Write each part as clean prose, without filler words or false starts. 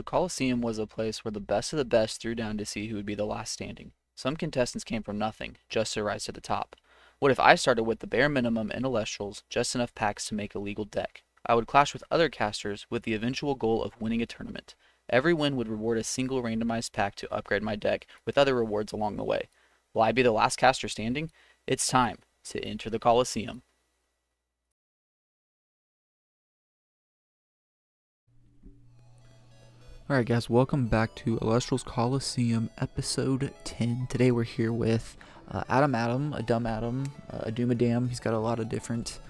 The Colosseum was a place where the best of the best threw down to see who would be the last standing. Some contestants came from nothing, just to rise to the top. What if I started with the bare minimum in Elestrals, just enough packs to make a legal deck? I would clash with other casters with the eventual goal of winning a tournament. Every win would reward a single randomized pack to upgrade my deck, with other rewards along the way. Will I be the last caster standing? It's time to enter the Colosseum. Alright guys, welcome back to Elestrals Colosseum episode 10. Today we're here with Adumadam, Adumadam. He's got a lot of different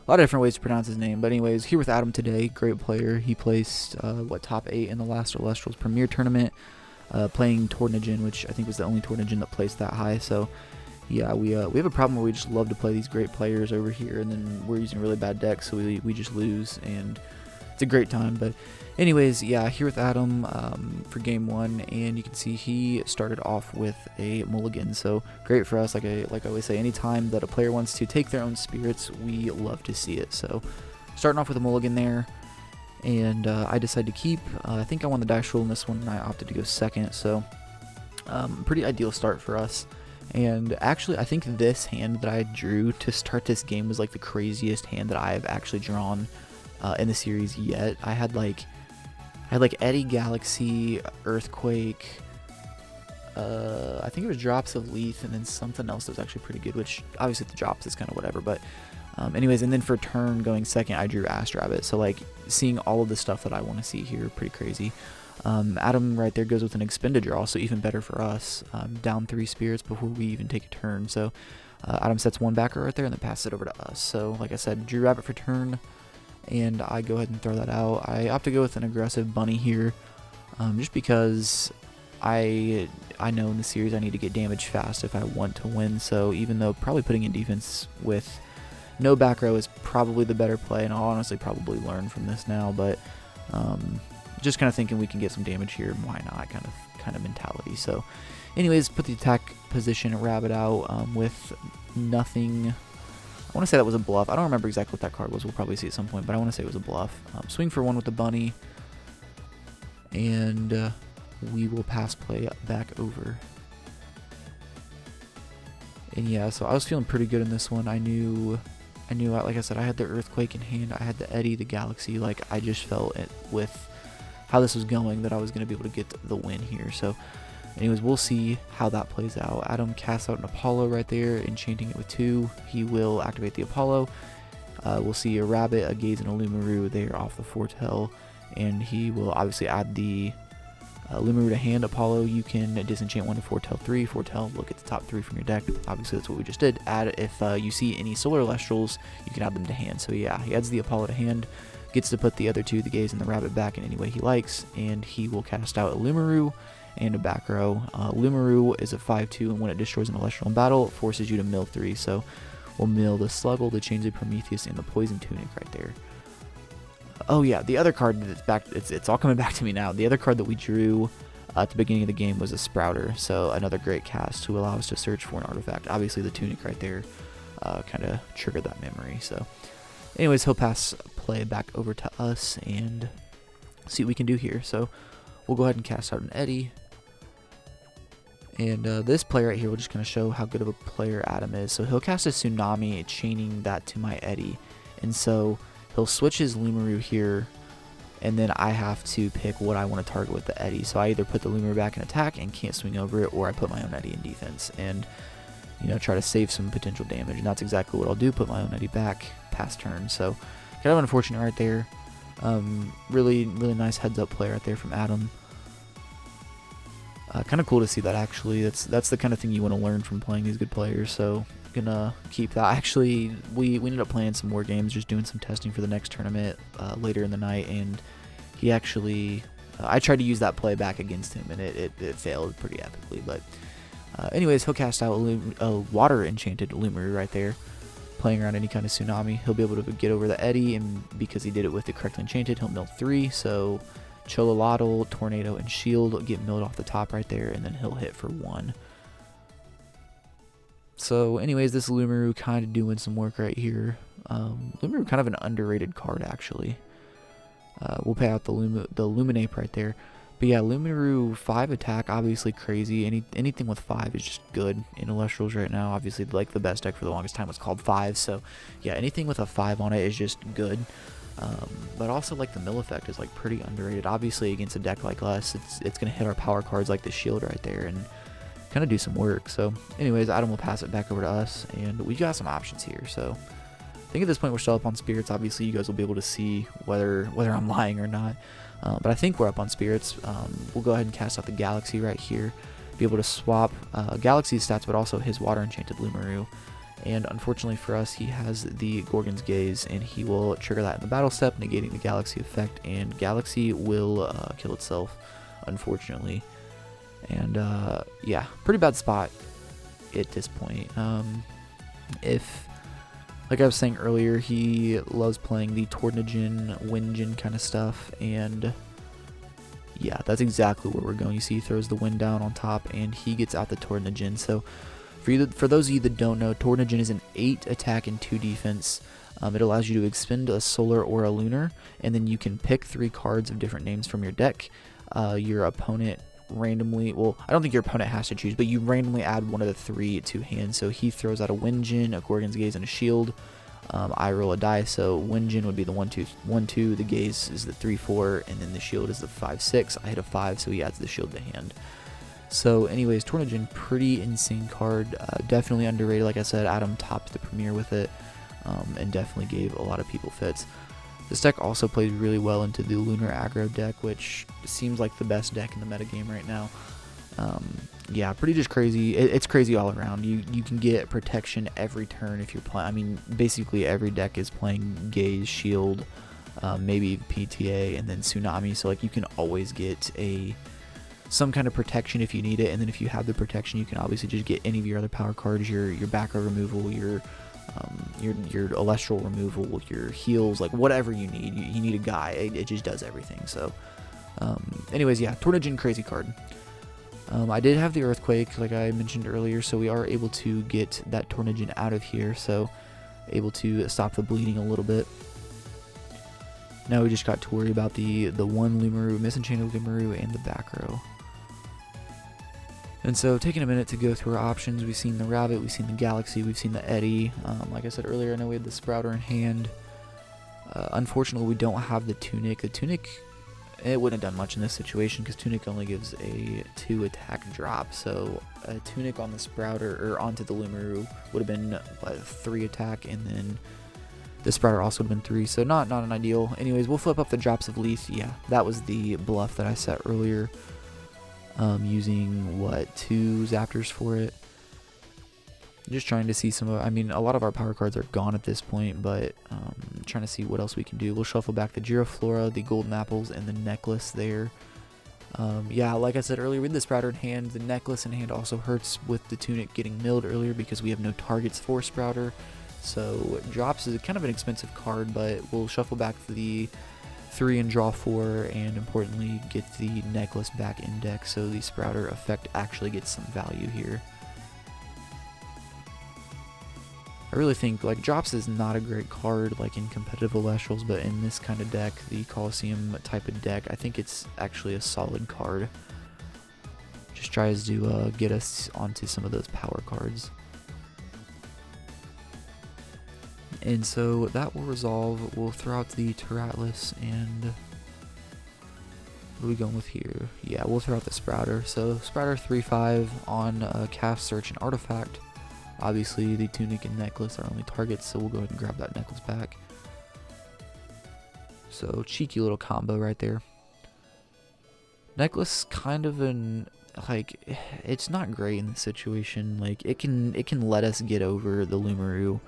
ways to pronounce his name. But anyways, here with Adam today, great player. He placed top 8 in the last Elestrals Premier Tournament, playing Tornigen, which I think was the only Tornigen that placed that high. So yeah, we have a problem where we just love to play these great players over here, and then we're using really bad decks, so we just lose, and it's a great time. But anyways, yeah, here with Adam for game 1, and you can see he started off with a mulligan, so great for us. Like I always say, anytime that a player wants to take their own spirits, we love to see it. So starting off with a mulligan there, and I decided to keep. I think I won the dice roll in this one, and I opted to go second, so pretty ideal start for us. And actually, I think this hand that I drew to start this game was like the craziest hand that I have actually drawn in the series yet. I had like Eddy, Galaxy, Earthquake, I think it was Drops of Leaf, and then something else that was actually pretty good, which obviously the Drops is kind of whatever, but anyways, and then for turn going second, I drew Ash Rabbit, so like seeing all of the stuff that I want to see here, pretty crazy. Adam right there goes with an expended draw, so even better for us, down 3 spirits before we even take a turn. So Adam sets 1 backer right there and then passes it over to us. So like I said, drew Rabbit for turn, and I go ahead and throw that out. I opt to go with an aggressive bunny here, just because I know in the series I need to get damage fast if I want to win. So even though probably putting in defense with no back row is probably the better play, and I'll honestly probably learn from this now, but just kind of thinking we can get some damage here, why not, kind of mentality. So anyways, put the attack position Rabbit out with nothing. I want to say that was a bluff. I don't remember exactly what that card was. We'll probably see at some point, but I want to say it was a bluff. Swing for 1 with the bunny, and we will pass play back over. And yeah, so I was feeling pretty good in this one. I knew, like I said, I had the Earthquake in hand. I had the Eddy, the Galaxy. Like, I just felt it with how this was going that I was going to be able to get the win here. So anyways, we'll see how that plays out. Adam casts out an Apollo right there, enchanting it with 2. He will activate the Apollo. We'll see a Rabbit, a Gaze, and a Lumaroo there off the Foretell, and he will obviously add the Lumaroo to hand. Apollo, you can disenchant 1 to Foretell 3. Foretell, look at the top 3 from your deck. Obviously, that's what we just did. Add, if you see any Solar Elestrals, you can add them to hand. So yeah, he adds the Apollo to hand, gets to put the other 2, the Gaze and the Rabbit, back in any way he likes, and he will cast out a Lumaroo and a back row. Lumaroo is a 5/2, and when it destroys an Elestral in battle, it forces you to mill 3. So we'll mill the Sluggle, the Chains of Prometheus, and the Poison Tunic right there. Oh yeah, the other card that's back, it's all coming back to me now. The other card that we drew at the beginning of the game was a Sprouter, so another great cast to allow us to search for an artifact. Obviously the Tunic right there kind of triggered that memory. So anyways, he'll pass play back over to us and see what we can do here. So we'll go ahead and cast out an Eddy. And this player right here will just kind of show how good of a player Adam is. So he'll cast a Tsunami, chaining that to my Eddy. And so he'll switch his Lumaroo here, and then I have to pick what I want to target with the Eddy. So I either put the Lumaroo back in attack and can't swing over it, or I put my own Eddy in defense and, you know, try to save some potential damage. And that's exactly what I'll do, put my own Eddy back past turn. So kind of unfortunate right there. Really nice heads up play right there from Adam. Kind of cool to see that, actually. That's the kind of thing you want to learn from playing these good players, so gonna keep that. Actually, we ended up playing some more games, just doing some testing for the next tournament later in the night, and he actually, I tried to use that play back against him, and it failed pretty epically. But anyways, he'll cast out a Water Enchanted Lumaroo right there, playing around any kind of Tsunami. He'll be able to get over the Eddy, and because he did it with the correctly enchanted, he'll mill 3, so Chololotl, Tornado, and Shield get milled off the top right there, and then he'll hit for 1. So anyways, this Lumaroo kind of doing some work right here. Lumaroo kind of an underrated card, actually. We'll pay out the Luminape right there. But yeah, Luminaru 5 attack, obviously crazy. Anything with 5 is just good in Elestrals right now. Obviously, like the best deck for the longest time was called 5. So yeah, anything with a 5 on it is just good. But also like the mill effect is like pretty underrated. Obviously against a deck like us, it's gonna hit our power cards like the shield right there and kind of do some work. So anyways, Adam will pass it back over to us, and we got some options here. So I think at this point we're still up on spirits. Obviously you guys will be able to see whether I'm lying or not. But I think we're up on spirits. We'll go ahead and cast out the Galaxy right here. Be able to swap Galaxy's stats, but also his Water Enchanted Lumaru. And unfortunately for us, he has the Gorgon's Gaze, and he will trigger that in the battle step, negating the Galaxy effect, and Galaxy will kill itself, unfortunately. And yeah, pretty bad spot at this point. If, like I was saying earlier, he loves playing the Tornadin, Windgen kind of stuff, and yeah, that's exactly where we're going. You see he throws the Wind down on top, and he gets out the Tornadin. So for those of you that don't know, Tornadin is an 8 attack and 2 defense. It allows you to expend a solar or a lunar, and then you can pick 3 cards of different names from your deck. Your opponent randomly, well, I don't think your opponent has to choose, but you randomly add one of the 3 to hand. So he throws out a Windgen, a Gorgon's Gaze, and a shield. I roll a die, so Windgen would be the 1/2, the Gaze is the 3/4, and then the shield is the 5/6. I hit a 5, so he adds the shield to hand. So anyways, Tornadin, pretty insane card, definitely underrated. Like I said, Adam topped the premiere with it, and definitely gave a lot of people fits. This deck also plays really well into the Lunar Aggro deck, which seems like the best deck in the metagame right now. Yeah, pretty just crazy. It's crazy all around. You can get protection every turn if you're playing. I mean, basically every deck is playing Gaze, Shield, maybe PTA, and then Tsunami. So like you can always get some kind of protection if you need it, and then if you have the protection, you can obviously just get any of your other power cards, your back row removal, your Elestral removal, your heals, like whatever you need. You need a guy. It just does everything. So, anyways, yeah, Tornadin, crazy card. I did have the Earthquake, like I mentioned earlier, so we are able to get that Tornadin out of here, so able to stop the bleeding a little bit. Now we just got to worry about the one Lumaru, Misenchanted Lumaru, and the back row. And so taking a minute to go through our options, we've seen the Rabbit, we've seen the Galaxy, we've seen the Eddy. Like I said earlier, I know we had the Sprouter in hand. Unfortunately, we don't have the Tunic. The Tunic, it wouldn't have done much in this situation because Tunic only gives a 2 attack drop. So a Tunic on the Sprouter, or onto the Lumaru, would have been what, 3 attack, and then the Sprouter also would have been 3. So not an ideal. Anyways, we'll flip up the Drops of Leaf. Yeah, that was the bluff that I set earlier. Using what, 2 Zaptors for it. Just trying to see some of, I mean, a lot of our power cards are gone at this point, but trying to see what else we can do. We'll shuffle back the Giraflora, the Golden Apples, and the Necklace there. Yeah, like I said earlier, with the Sprouter in hand, the Necklace in hand also hurts with the Tunic getting milled earlier because we have no targets for Sprouter. So Drops is kind of an expensive card, but we'll shuffle back the 3 and draw 4, and importantly get the Necklace back in deck so the Sprouter effect actually gets some value here. I really think like Drops is not a great card like in competitive Elestrals, but in this kind of deck, the Colosseum type of deck, I think it's actually a solid card. Just tries to get us onto some of those power cards. And so that will resolve. We'll throw out the Terratlas, and what are we going with here? Yeah, we'll throw out the Sprouter. So Sprouter 3/5 on Cast, Search, and Artifact. Obviously the Tunic and Necklace are only targets, so we'll go ahead and grab that Necklace back. So cheeky little combo right there. Necklace kind of an, like, it's not great in this situation. Like it can let us get over the Lumaru.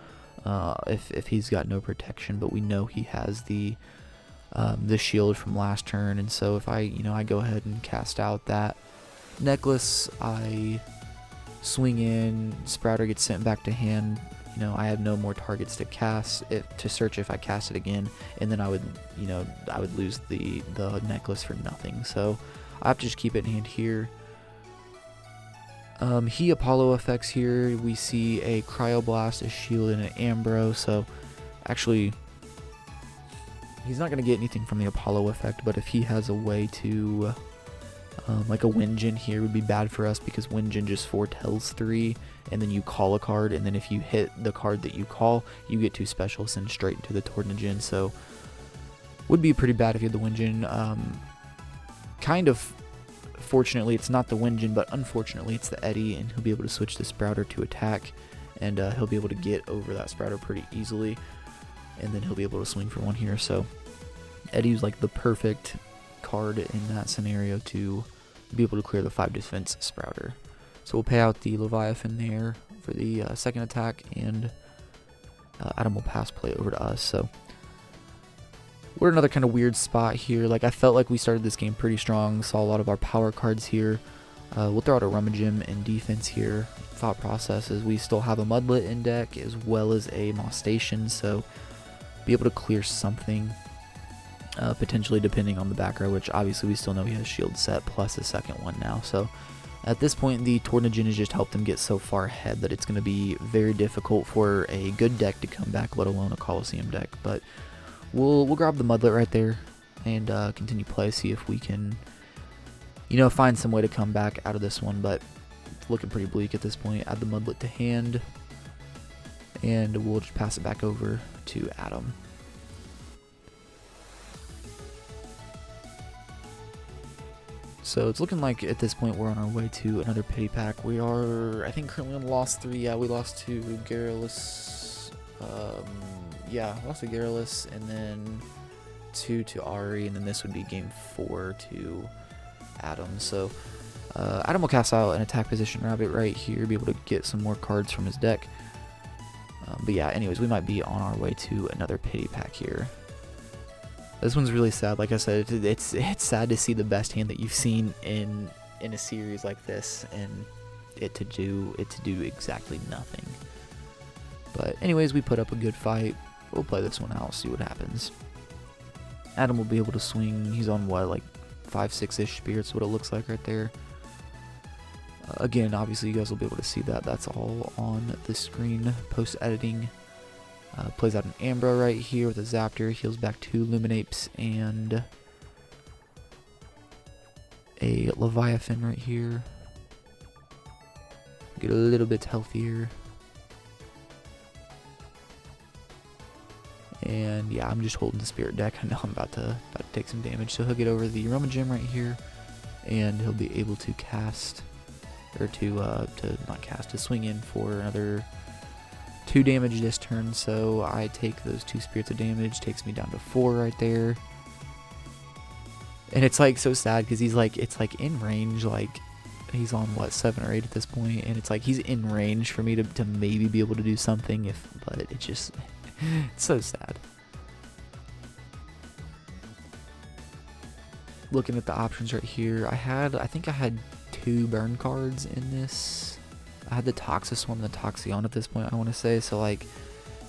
If he's got no protection, but we know he has the shield from last turn, and so if I go ahead and cast out that Necklace, I swing in, Sprouter gets sent back to hand. I have no more targets to cast to search if I cast it again, and then I would lose the Necklace for nothing. So I have to just keep it in hand here. He Apollo effects here. We see a Cryoblast, a Shield, and an Ambro. So actually, he's not going to get anything from the Apollo effect, but if he has a way to Like a Windjin here would be bad for us because Windjin just foretells 3, and then you call a card, and then if you hit the card that you call, you get 2 specials and straight into the Tornadin. So would be pretty bad if you had the Windjin. Kind of fortunately it's not the Windjin, but unfortunately it's the Eddy, and he'll be able to switch the Sprouter to attack, and he'll be able to get over that Sprouter pretty easily, and then he'll be able to swing for 1 here. So Eddy was like the perfect card in that scenario to be able to clear the 5 defense Sprouter. So we'll pay out the Leviathan there for the second attack, and Adam will pass play over to us. So we're in another kind of weird spot here. Like, I felt like we started this game pretty strong, saw a lot of our power cards here. We'll throw out a Rummagem in defense here. Thought process is we still have a Mudlet in deck as well as a Moss Station, so be able to clear something. Potentially depending on the back row, which obviously we still know he has shield set plus a second one now. So at this point the Tornadin has just helped him get so far ahead that it's going to be very difficult for a good deck to come back, let alone a Colosseum deck. But we'll grab the Mudlet right there and continue play, see if we can, you know, find some way to come back out of this one. But it's looking pretty bleak at this point. Add the Mudlet to hand, and we'll just pass it back over to Adam. So it's looking like at this point we're on our way to another pity pack. We are, I think, currently on loss 3. Yeah, we lost to Garrulus. Lost to Garrulus, and then 2 to Ari, and then this would be game 4 to Adam. So Adam will cast out an attack position rabbit right here, be able to get some more cards from his deck. But yeah, anyways, we might be on our way to another pity pack here. This one's really sad. Like I said, it's sad to see the best hand that you've seen in a series like this, and it to do exactly nothing. But anyways, we put up a good fight. We'll play this one out, see what happens. Adam will be able to swing. He's on what, like 5-6-ish spirits, what it looks like right there. Again, obviously you guys will be able to see that. That's all on the screen post editing. Plays out an Ambra right here with a Zaptor, heals back 2 Luminapes and a Leviathan right here. Get a little bit healthier. And yeah, I'm just holding the Spirit deck. I know I'm about to take some damage, so he'll get over the Rummagem right here, and he'll be able to cast, or to swing in for another 2 damage this turn. So I take those 2 spirits of damage, takes me down to 4 right there. And it's like so sad because he's like, it's like in range, like he's on what, 7 or 8 at this point, and it's like he's in range for me to maybe be able to do something, but it just it's so sad. Looking at the options right here, I think I had 2 burn cards in this. I had the Toxus one, the Toxion at this point, I want to say. So like,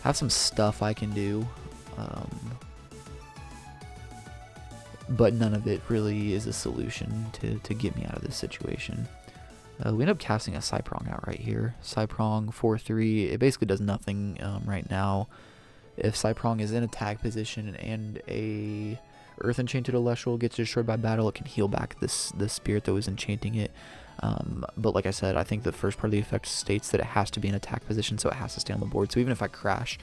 have some stuff I can do, but none of it really is a solution to get me out of this situation. We end up casting a Cyprong out right here. Cyprong 4/3. It basically does nothing right now. If Cyprong is in attack position and a Earth Enchanted Elestral gets destroyed by battle, it can heal back the spirit that was enchanting it. But like I said, I think the first part of the effect states that it has to be in attack position, so it has to stay on the board. So even if I crash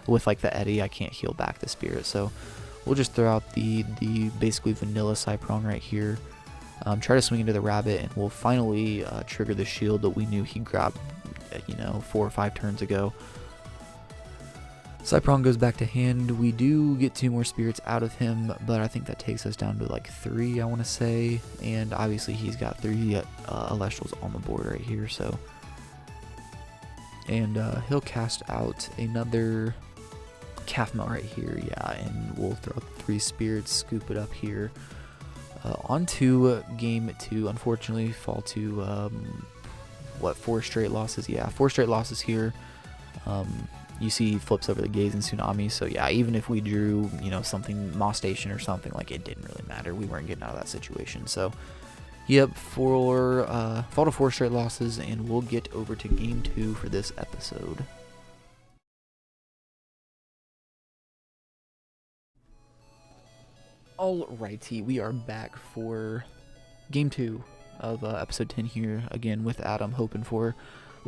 with like the Eddy, I can't heal back the spirit. So we'll just throw out the basically vanilla Cyprong right here. Try to swing into the rabbit, and we'll finally trigger the shield that we knew he grabbed, 4 or 5 turns ago. Cyprong goes back to hand. We do get 2 more spirits out of him, but I think that takes us down to like 3, I want to say. And obviously he's got 3 Elestrals on the board right here. So, and he'll cast out another Calf right here, yeah, and we'll throw 3 spirits, scoop it up here. On to game 2. Unfortunately, fall to 4 straight losses? Yeah, 4 straight losses here. You see flips over the Gaze and Tsunami, so yeah, even if we drew, something Moss Station or something, like, it didn't really matter. We weren't getting out of that situation. So, yep, fall to 4 straight losses, and we'll get over to game 2 for this episode. Alrighty, we are back for game 2 of episode 10 here, again with Adam, hoping for a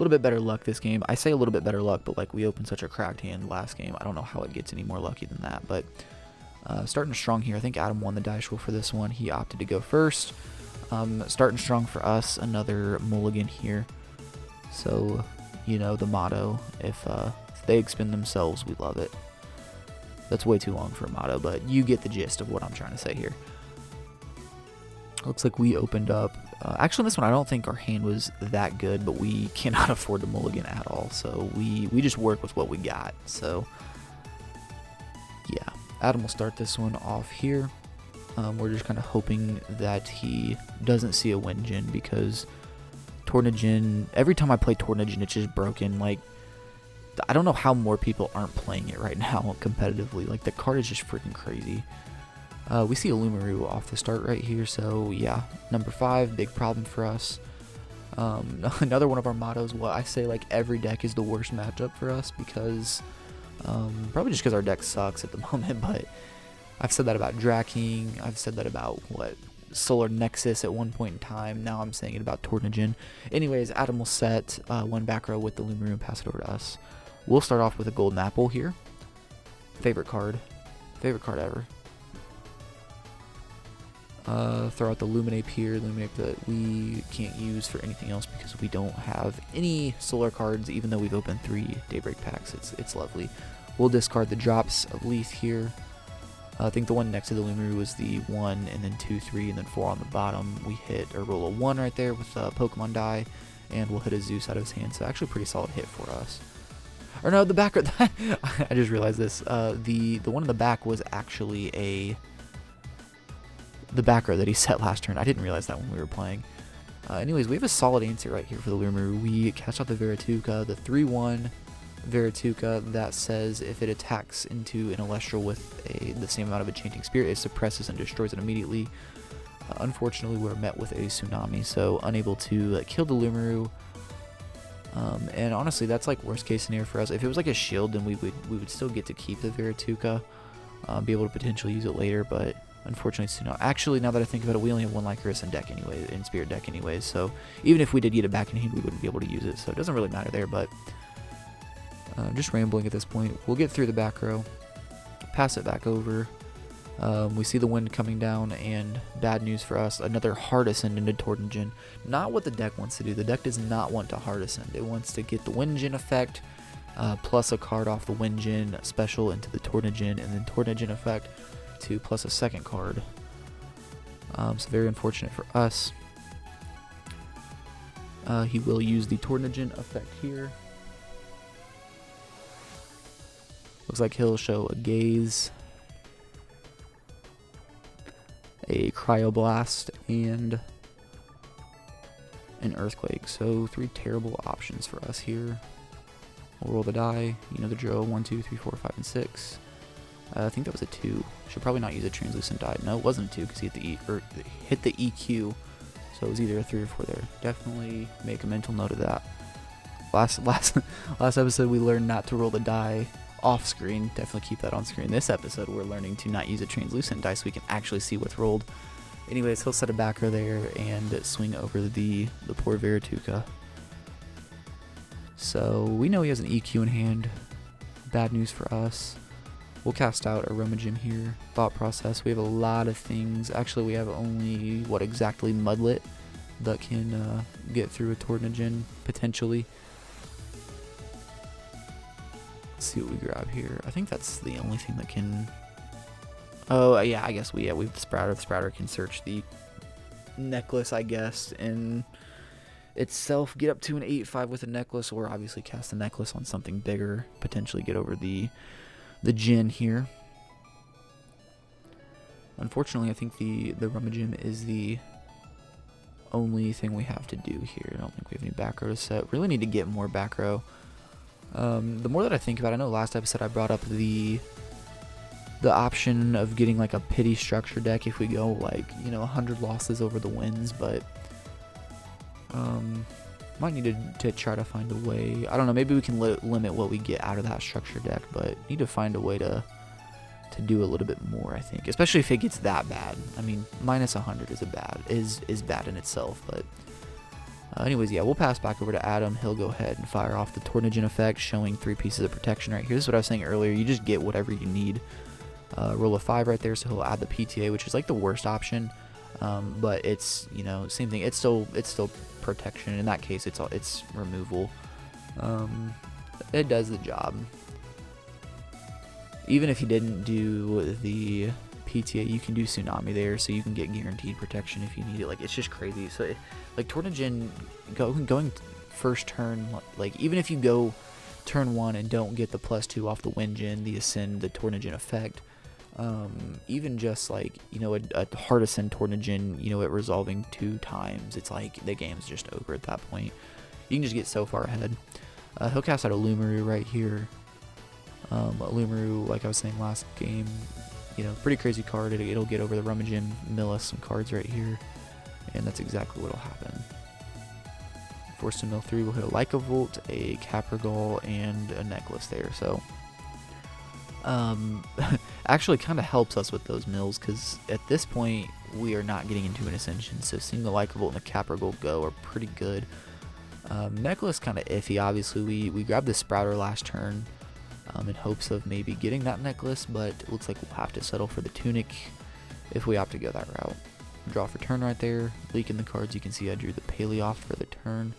little bit better luck this game. I say a little bit better luck, but like we opened such a cracked hand last game, I don't know how it gets any more lucky than that. But starting strong here. I think Adam won the dice roll for this one. He opted to go first. Starting strong for us, another mulligan here. So, you know, the motto, if they expend themselves, we love it. That's way too long for a motto, but you get the gist of what I'm trying to say here. Looks like we opened up. Actually, this one, I don't think our hand was that good, but we cannot afford the mulligan at all. So we just work with what we got. So, yeah. Adam will start this one off here. We're just kind of hoping that he doesn't see a wind gen, because Tornadgen, every time I play Tornadgen, it's just broken. Like, I don't know how more people aren't playing it right now competitively. Like, the card is just freaking crazy. We see a Lumaru off the start right here, so yeah, number 5, big problem for us. Another one of our mottos, what I say, like, every deck is the worst matchup for us, because probably just because our deck sucks at the moment, but I've said that about Draking, I've said that about, Solar Nexus at one point in time, now I'm saying it about Tornadgen. Anyways, Adam will set one back row with the Lumaru and pass it over to us. We'll start off with a Golden Apple here. Favorite card ever. Throw out the Luminape here, Luminape that we can't use for anything else because we don't have any solar cards, even though we've opened 3 Daybreak packs. It's lovely. We'll discard the drops of Leaf here. I think the one next to the Lumaru was the 1, and then 2, 3, and then 4 on the bottom. We hit or roll a 1 right there with a Pokemon die, and we'll hit a Zeus out of his hand. So actually pretty solid hit for us. Or no, the back, I just realized this. The one in the back was actually the back row that he set last turn. I didn't realize that when we were playing. Anyways, we have a solid answer right here for the Lumaru. We cast out the Verituka, the 3-1 Verituka that says if it attacks into an Elestral with the same amount of Enchanting Spirit, it suppresses and destroys it immediately. Unfortunately, we're met with a Tsunami, so unable to kill the Lumaru. And honestly, that's like worst case scenario for us. If it was like a shield, then we would still get to keep the Verituka, be able to potentially use it later, but unfortunately, Tsunami. Actually, now that I think about it, we only have 1 Lycoris in deck anyway, in Spirit deck anyways, so even if we did get it back in hand, we wouldn't be able to use it, so it doesn't really matter there. But just rambling at this point. We'll get through the back row, pass it back over. We see the wind coming down, and bad news for us, another hard ascend into Tornadgen. Not what the deck wants to do. The deck does not want to hard ascend. It wants to get the wind gen effect, plus a card off the wind gen special into the Tornadgen, and then Tornadgen effect to plus a second card. So very unfortunate for us. He will use the Tornadgen effect here. Looks like he'll show a Gaze, a Cryoblast, and an Earthquake. So 3 terrible options for us here. We'll roll the die. You know the drill. 1, 2, 3, 4, 5, and 6. I think that was a 2. Should probably not use a translucent die. No, it wasn't a 2 because he hit the EQ. So it was either a 3 or 4 there. Definitely make a mental note of that. Last episode we learned not to roll the die off screen. Definitely keep that on screen. This episode we're learning to not use a translucent die so we can actually see what's rolled. Anyways, he'll set a backer there and swing over the poor Verituka. So we know he has an EQ in hand. Bad news for us. We'll cast out Adumadam here. Thought process. We have a lot of things. Actually, we have only, exactly Mudlet that can get through a Tornadgen, potentially. Let's see what we grab here. I think that's the only thing that can... Oh, yeah, I guess we have the Sprouter. The Sprouter can search the necklace, I guess, and itself get up to an 8-5 with a necklace, or obviously cast the necklace on something bigger, potentially get over the Jin here. Unfortunately, I think the Adumadam is the only thing we have to do here. I don't think we have any back row to set. Really need to get more back row. The more that I think about it, I know last episode I brought up the option of getting like a pity structure deck if we go 100 losses over the wins, but might need to try to find a way. I don't know, maybe we can limit what we get out of that structure deck, but need to find a way to to do a little bit more, I think, especially if it gets that bad. I mean, minus 100 is bad in itself, but anyways, yeah, we'll pass back over to Adam. He'll go ahead and fire off the Tornigen effect, showing 3 pieces of protection right here. This is what I was saying earlier. You just get whatever you need. Roll a 5 right there, so he'll add the PTA, which is like the worst option, but it's, you know, same thing. It's still protection. In that case, it's removal. It does the job. Even if you didn't do the PTA, you can do Tsunami there, so you can get guaranteed protection if you need it. Like, it's just crazy. So, like, Tornigen going first turn, like, even if you go turn 1 and don't get the +2 off the Windgen, the Ascend, the Tornigen effect, even just, like, you know, a hard Ascend Tornigen, you know, it resolving 2 times, it's like the game's just over at that point. You can just get so far ahead. He'll cast out a Lumaru right here. Lumaru, like I was saying last game, you know, pretty crazy card. It'll get over the Rummaging, mill us some cards right here, and that's exactly what'll happen. Force to mill 3, we'll hit a Leica Volt, a Caprigal, and a Necklace there. So, actually kind of helps us with those mills, because at this point we are not getting into an Ascension. So seeing the Leica Volt and the Caprigal go are pretty good. Necklace kind of iffy. Obviously, we grabbed the Sprouter last turn. In hopes of maybe getting that necklace, but it looks like we'll have to settle for the Tunic if we opt to go that route. Draw for turn right there. Leaking the cards, you can see I drew the Paleoth for the turn.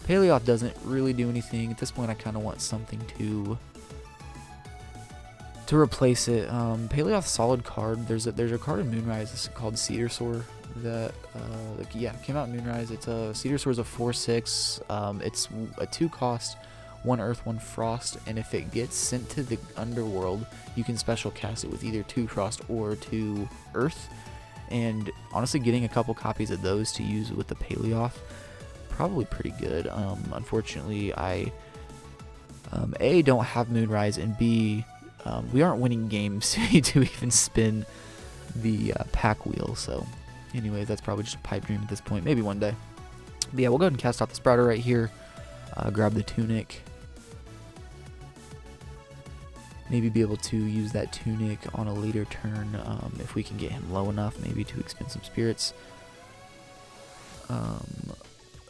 Paleoth doesn't really do anything. At this point, I kind of want something to replace it. Paleoth's solid card. There's a card in Moonrise. It's called Cedar Soar that came out in Moonrise. It's a Cedar Soar is a 4/6. It's a 2 cost. 1 Earth, 1 Frost, and if it gets sent to the Underworld, you can special cast it with either 2 Frost or 2 Earth. And honestly, getting a couple copies of those to use with the Paleoth, probably pretty good. Unfortunately, I A, don't have Moonrise, and B, we aren't winning games to even spin the pack wheel. So, anyways, that's probably just a pipe dream at this point. Maybe one day. But yeah, we'll go ahead and cast out the Sprouter right here. Grab the Tunic. Maybe be able to use that Tunic on a later turn if we can get him low enough, maybe to expend some spirits.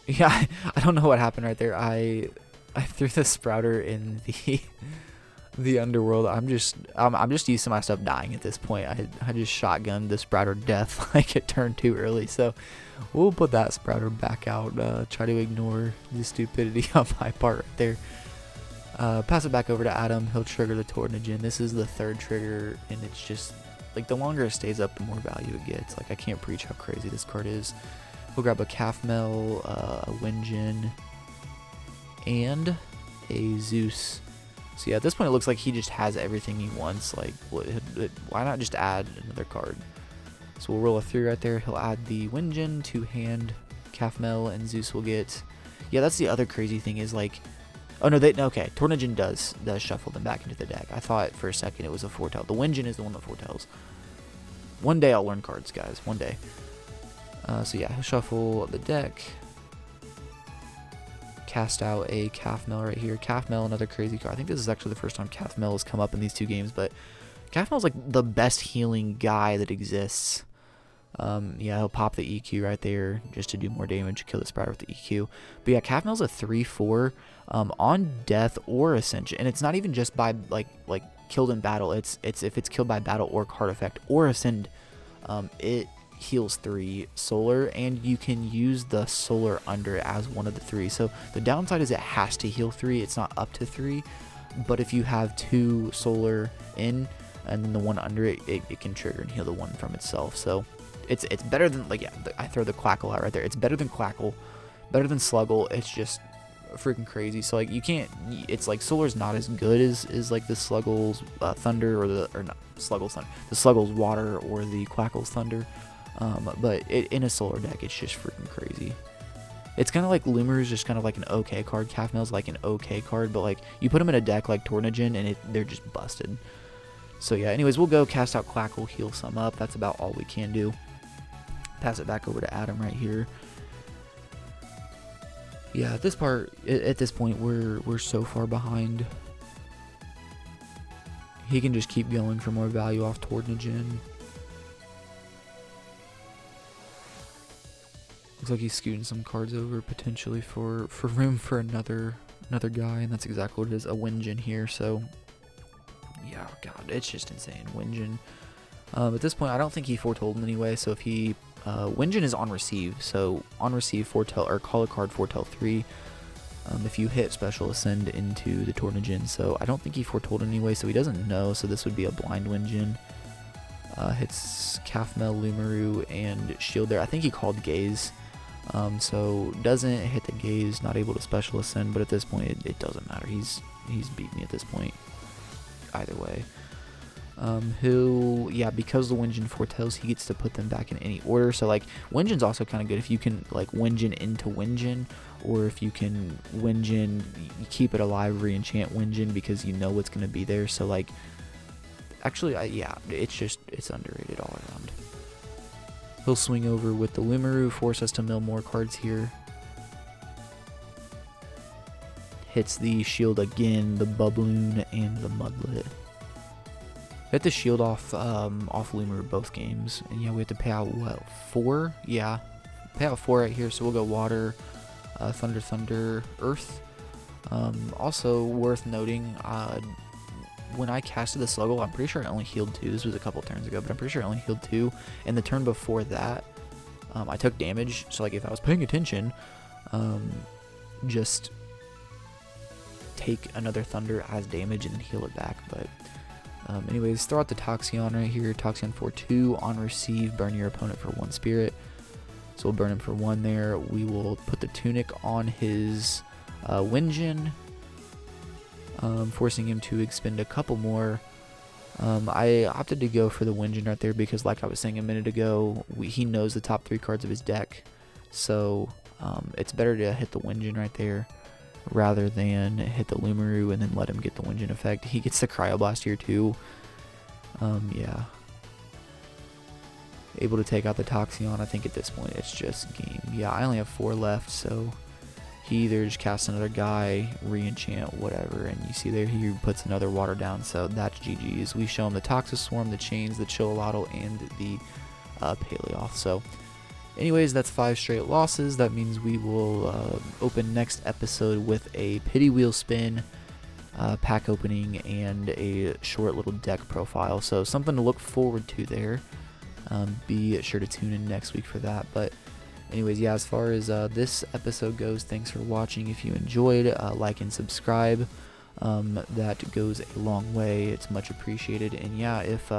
Yeah, I don't know what happened right there. I threw the Sprouter in the Underworld. I'm just used to my stuff dying at this point. I just shotgunned the Sprouter death like it turned too early. So we'll put that Sprouter back out. Try to ignore the stupidity on my part right there. Pass it back over to Adam. He'll trigger the Tornigen. This is the 3rd trigger, and it's just, like, the longer it stays up, the more value it gets. Like, I can't preach how crazy this card is. We'll grab a Calfmel, a Windgen, and a Zeus. So yeah, at this point it looks like he just has everything he wants. Like, why not just add another card? So we'll roll a 3 right there. He'll add the Windgen, 2-hand, Calfmel, and Zeus will get... Yeah, that's the other crazy thing is, like... Oh, no, okay, Tornigen does shuffle them back into the deck. I thought for a second it was a foretell. The Windgen is the one that foretells. One day I'll learn cards, guys. One day. So yeah, he'll shuffle the deck. Cast out a Calfmel right here. Calfmel, another crazy card. I think this is actually the first time Calfmel has come up in these 2 games, but Calfmel's like the best healing guy that exists. Yeah, he'll pop the EQ right there just to do more damage, kill the Sprouter with the EQ. But yeah, Calfmel's a 3/4 on death or Ascension, and it's not even just by like killed in battle. It's if it's killed by battle or card effect or Ascend, it heals 3 solar, and you can use the solar under it as one of the 3. So the downside is it has to heal 3. It's not up to 3, but if you have 2 solar in and then the one under it, it can trigger and heal the one from itself. So it's better than, like, yeah, I throw the Quackle out right there. It's better than Quackle, better than Sluggle. It's just freaking crazy. So like, you can't, it's like Solar's not as good as like the Sluggle's Thunder, or not Sluggle's Thunder, the Sluggle's Water or the Quackle's Thunder. But in a Solar deck, it's just freaking crazy. It's kind of like Lumaru's just kind of like an okay card. Calfmel's like an okay card, but like you put them in a deck like Tornigen and they're just busted. So yeah, anyways, we'll go cast out Quackle, heal some up. That's about all we can do. Pass it back over to Adam right here. Yeah, at this point, we're so far behind. He can just keep going for more value off Tornigen. Looks like he's scooting some cards over potentially for room for another guy, and that's exactly what it is, a Winjin here. So yeah, God, it's just insane. Winjin. At this point, I don't think he foretold in any way. So if he Winjin is on receive, so on receive foretell or call a card foretell 3. If you hit special ascend into the Tornigen, so I don't think he foretold in any way, so he doesn't know. So this would be a blind Winjin. Hits Kafmel, Lumaru, and Shield there. I think he called Gaze. So doesn't hit the Gaze, not able to special ascend, but at this point it doesn't matter. He's beat me at this point either way. Because the Winjin foretells, he gets to put them back in any order. So like Winjin's also kind of good if you can like Winjin into Winjin, or if you can Winjin, you keep it alive, re-enchant Winjin because you know what's going to be there. So like actually it's underrated all around. He'll swing over with the Lumaru, force us to mill more cards here. Hits the shield again, the Bubloon, and the Mudlet. Hit the shield off Lumaru both games. And yeah, we have to pay out, what, 4? Yeah, pay out 4 right here, so we'll go Water, Thunder, Earth. Also worth noting, when I casted the Sluggle, I'm pretty sure I only healed 2. This was a couple turns ago, but I'm pretty sure I only healed 2. And the turn before that, I took damage. So like if I was paying attention, just take another Thunder as damage and then heal it back. But anyways, throw out the Toxion right here. Toxion for 2 on receive. Burn your opponent for 1 spirit. So we'll burn him for 1 there. We will put the Tunic on his Winjin. Forcing him to expend a couple more. I opted to go for the Winjin right there because, like I was saying a minute ago, he knows the top 3 cards of his deck, so it's better to hit the Winjin right there rather than hit the Lumaru and then let him get the Winjin effect. He gets the Cryoblast here too. Yeah. Able to take out the Toxion. I think at this point it's just game. Yeah, I only have 4 left, so he either just casts another guy, re-enchant, whatever, and you see there he puts another water down, so that's GG's. We show him the Toxic Swarm, the Chains, the Chillalotl, and the Paleoth. So anyways, that's 5 straight losses. That means we will open next episode with a Pity Wheel spin, pack opening, and a short little deck profile. So something to look forward to there. Be sure to tune in next week for that. But anyways, yeah, as far as this episode goes, thanks for watching. If you enjoyed, like and subscribe. That goes a long way. It's much appreciated. And yeah, if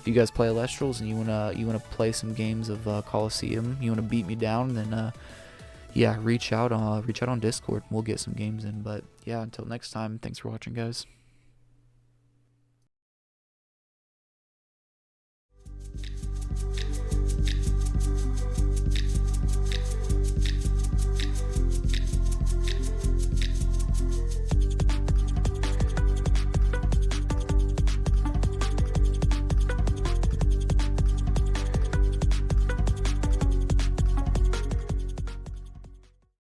you guys play Elestrals and you wanna play some games of Colosseum, you wanna beat me down, then yeah, reach out on Discord. We'll get some games in. But yeah, until next time, thanks for watching, guys.